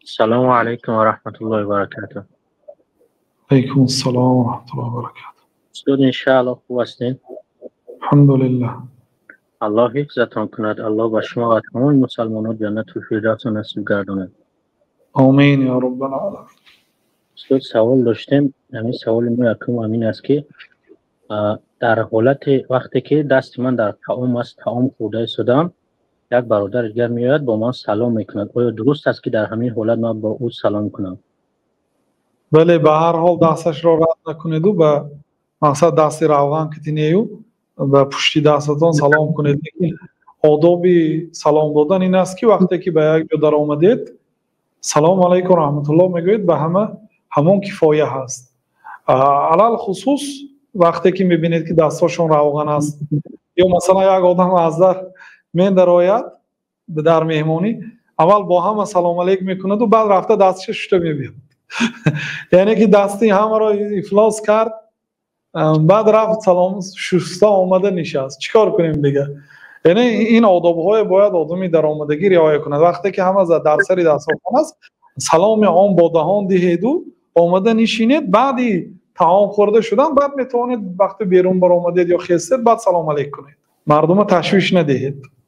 السلام علیکم و رحمت الله و برکاته. علیکم السلام و رحمت الله و برکاته. استاد انشاءالله خوب هستین؟ الحمدلله. الله حفظتان کند. الله با شما و تمام مسلمانان جنت الفردوس نصیب گرداند. آمین یا رب العالمین. استاد سوال داشتیم. همین سوال ما یکم همین است که در حالت وقتی که دست من در طعام است، طعام خورده شدم، یک برادر دیگر میاد با من سلام میکند. آیا درست است که در همین حالت من با او سلام کنم؟ بله، به هر حال دستش را رد نکنید و به مقصد دستی روغن که تینیو به پشتی دستتان سلام کنید. آداب سلام دادن این است که وقتی که به یک جا در آمدید سلام علیکم و رحمت الله میگوید، به همون کفایه هست. علل خصوص وقتی که میبینید که دستاشون روغن است یا مثلا یک آدم از در من در آید در مهمانی اول با همه سلام علیکم میکند و بعد رفته دستش شسته میبید. یعنی که دستی همه را افلاس کرد، بعد رفت سلام شسته آمده نشست. چیکار کنیم دیگه؟ یعنی این آداب های باید آدمی در آمدگی رعایت کند. وقتی که همه در سر دسترخوان است سلام عام با دهان دهید و آمده نشینید، بعدی طعام خورده شدن بعد میتونید وقتی بیرون بر آمدید یا خستید بعد سلام علیکم کنید. مردم تشویش ندهید.